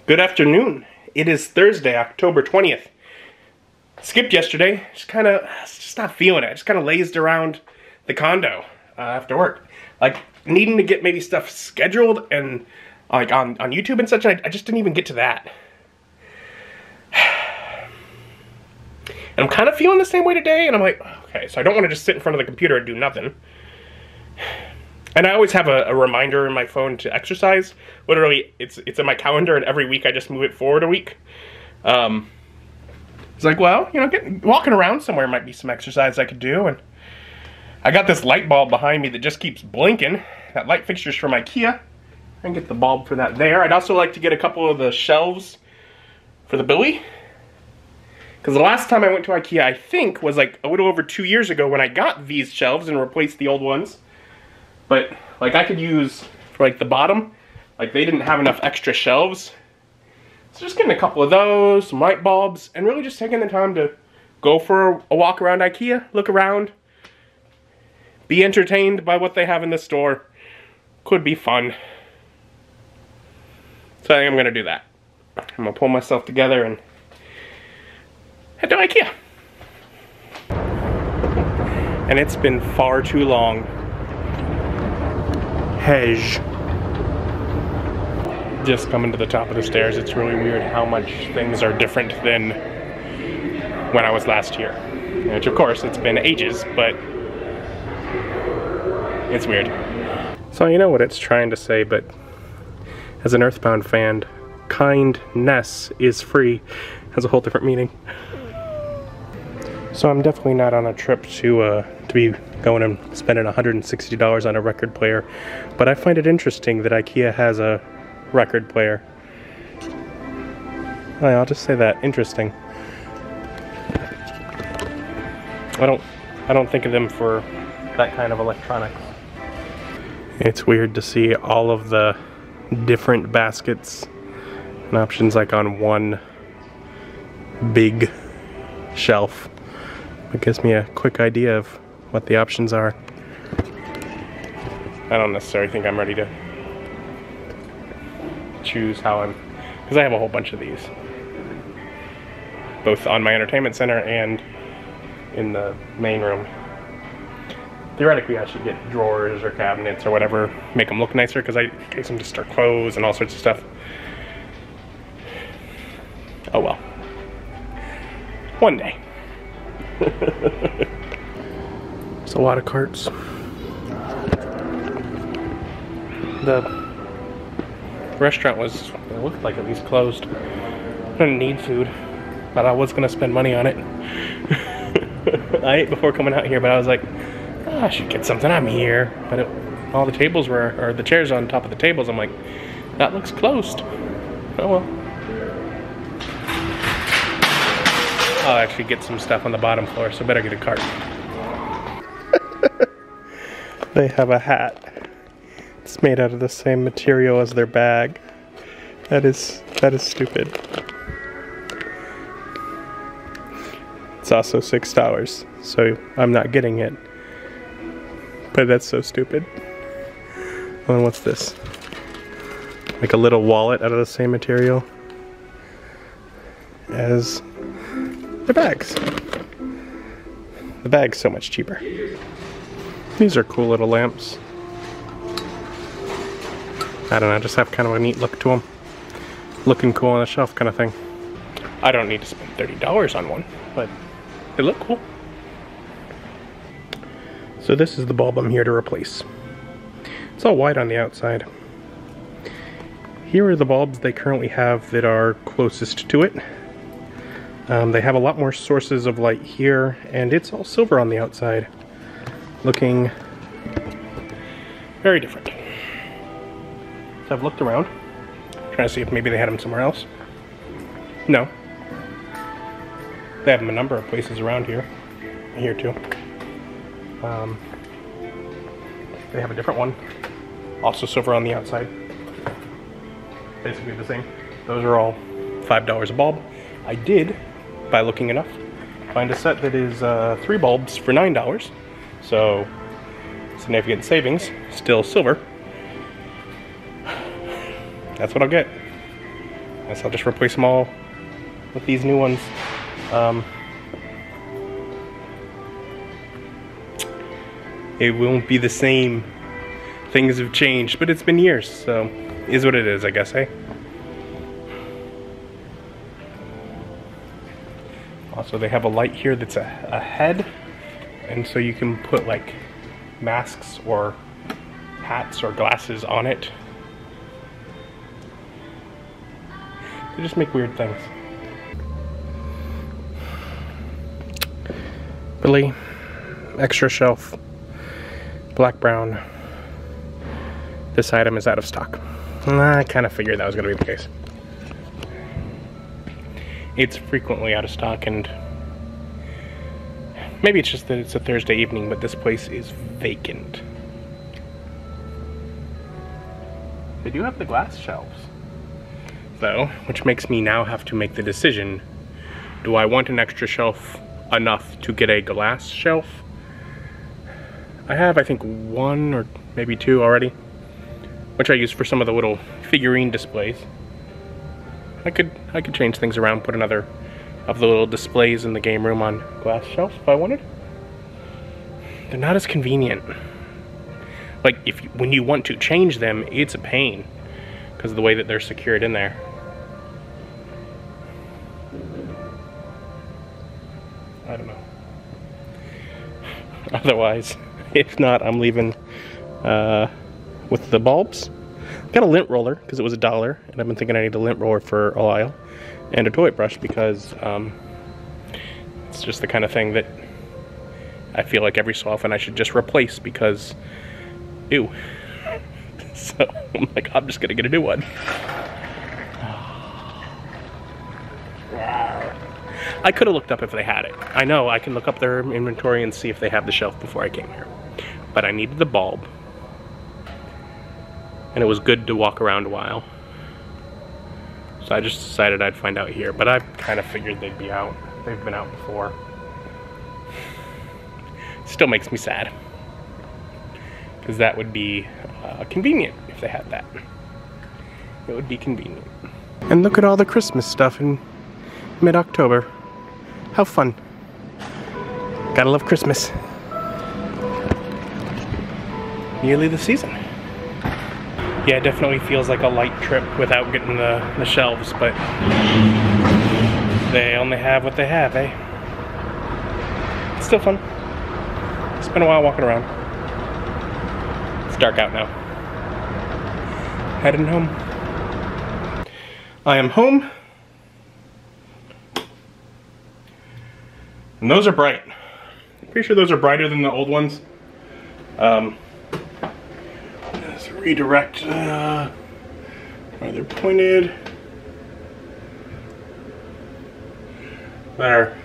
Good afternoon. It is Thursday, October 20th. Skipped yesterday. Just not feeling it. Just kind of lazed around the condo after work. Like, needing to get maybe stuff scheduled and like on YouTube and such. I just didn't even get to that. And I'm kind of feeling the same way today. And I'm like, okay, so I don't want to just sit in front of the computer and do nothing. And I always have a reminder in my phone to exercise. Literally, it's in my calendar, and every week I just move it forward a week. It's like, well, you know, walking around somewhere might be some exercise I could do. And I got this light bulb behind me that just keeps blinking. That light fixture's from Ikea. I can get the bulb for that there. I'd also like to get a couple of the shelves for the Billy. Because the last time I went to Ikea, I think, was like a little over 2 years ago when I got these shelves and replaced the old ones. But, like, I could use, for, like, the bottom, like, they didn't have enough extra shelves. So just getting a couple of those, some light bulbs, and really just taking the time to go for a walk around Ikea, look around, be entertained by what they have in the store. Could be fun. So I think I'm going to do that. I'm going to pull myself together and head to Ikea. And it's been far too long. Just coming to the top of the stairs, it's really weird how much things are different than when I was last here. Which, of course, it's been ages, but it's weird. So you know what it's trying to say, but as an Earthbound fan, kindness is free has a whole different meaning. So I'm definitely not on a trip to be going and spending $160 on a record player, but I find it interesting that Ikea has a record player. I'll just say that, interesting. I don't think of them for that kind of electronics. It's weird to see all of the different baskets and options like on one big shelf. It gives me a quick idea of what the options are. I don't necessarily think I'm ready to choose how because I have a whole bunch of these. Both on my entertainment center and in the main room. Theoretically, I should get drawers or cabinets or whatever, make them look nicer, because I case them to store clothes and all sorts of stuff. Oh well. One day. There's a lot of carts. The restaurant it looked like at least closed. I didn't need food, but I was gonna spend money on it. I ate before coming out here, but I was like, oh, I should get something. I'm here. But all the tables or the chairs on top of the tables, I'm like, that looks closed. Oh well. I'll actually get some stuff on the bottom floor, so better get a cart. They have a hat. It's made out of the same material as their bag. That is stupid. It's also $6, so I'm not getting it. But that's so stupid. Oh, and what's this? Like a little wallet out of the same material as the bags. The bag's so much cheaper. These are cool little lamps. I don't know, just have kind of a neat look to them. Looking cool on the shelf kind of thing. I don't need to spend $30 on one, but they look cool. So this is the bulb I'm here to replace. It's all white on the outside. Here are the bulbs they currently have that are closest to it. They have a lot more sources of light here, and it's all silver on the outside. Looking very different. So I've looked around, trying to see if maybe they had them somewhere else. No. They have them a number of places around here. Here too. They have a different one. Also silver on the outside. Basically the same. Those are all $5 a bulb. I did, by looking enough, find a set that is 3 bulbs for $9. So, significant savings. Still silver. That's what I'll get. guess I'll just replace them all with these new ones. It won't be the same. Things have changed, but it's been years, so is what it is, I guess, hey? Also, they have a light here that's a head, and so you can put like masks or hats or glasses on it. They just make weird things. Billy, extra shelf, black brown. This item is out of stock. I kind of figured that was going to be the case. It's frequently out of stock, and maybe it's just that it's a Thursday evening, but this place is vacant. They do have the glass shelves, though, which makes me now have to make the decision. Do I want an extra shelf enough to get a glass shelf? I have, I think, one or maybe two already, which I use for some of the little figurine displays. I could change things around, put another of the little displays in the game room on glass shelves if I wanted. They're not as convenient. Like, when you want to change them, it's a pain because of the way that they're secured in there. I don't know. Otherwise, if not, I'm leaving with the bulbs. Got a lint roller because it was $1, and I've been thinking I need a lint roller for a while, and a toilet brush because it's just the kind of thing that I feel like every so often I should just replace because, ew. So I'm like, I'm just gonna get a new one. I could have looked up if they had it. I know I can look up their inventory and see if they have the shelf before I came here, but I needed the bulb. And it was good to walk around a while. So I just decided I'd find out here, but I kind of figured they'd be out. They've been out before. Still makes me sad. Because that would be convenient if they had that. It would be convenient. And look at all the Christmas stuff in mid-October. How fun. Gotta love Christmas. Nearly the season. Yeah, it definitely feels like a light trip without getting the shelves, but they only have what they have, eh? It's still fun. It's been a while walking around. It's dark out now. Heading home. I am home. And those are bright. I'm pretty sure those are brighter than the old ones. Let's redirect where they're pointed. They're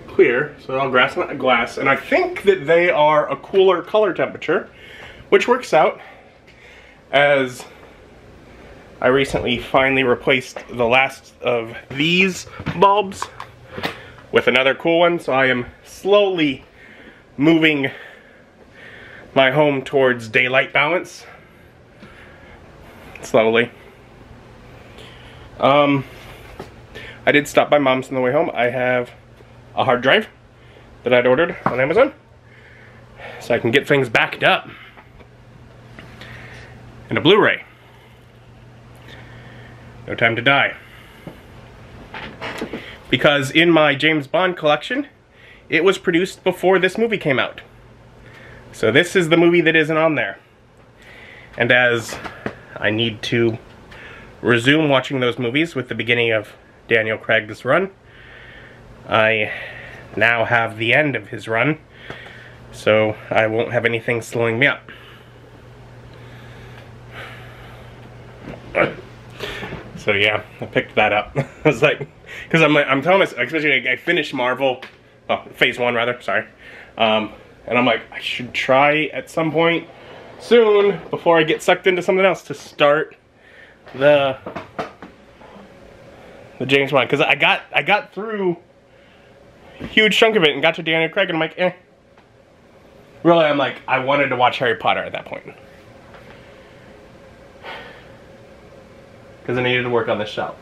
clear, so they're all glass, and I think that they are a cooler color temperature, which works out as I recently finally replaced the last of these bulbs with another cool one, so I am slowly moving my home towards daylight balance. Slowly. I did stop by Mom's on the way home. I have a hard drive that I'd ordered on Amazon, so I can get things backed up. And a Blu-ray. No Time to Die. Because in my James Bond collection, it was produced before this movie came out. So this is the movie that isn't on there. And as I need to resume watching those movies with the beginning of Daniel Craig's run, I now have the end of his run, so I won't have anything slowing me up. So yeah, I picked that up. I was like, because I'm telling myself, especially I finished Marvel, Phase 1 rather, sorry. And I'm like, I should try at some point soon, before I get sucked into something else, to start the James Bond. Because I got through a huge chunk of it and got to Daniel Craig and I'm like, eh. Really, I'm like, I wanted to watch Harry Potter at that point. because I needed to work on this shelf.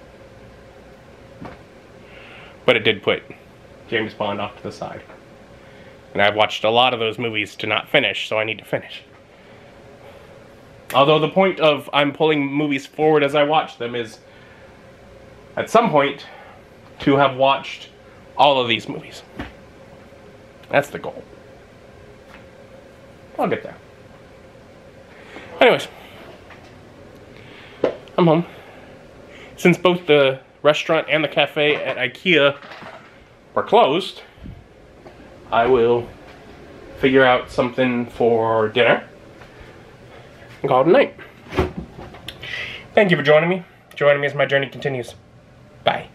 But it did put James Bond off to the side. And I've watched a lot of those movies to not finish, so I need to finish. Although the point of I'm pulling movies forward as I watch them is, at some point, to have watched all of these movies. That's the goal. I'll get there. Anyways, I'm home. Since both the restaurant and the cafe at Ikea were closed, I will figure out something for dinner and call it a night. Thank you for joining me. Joining me as my journey continues. Bye.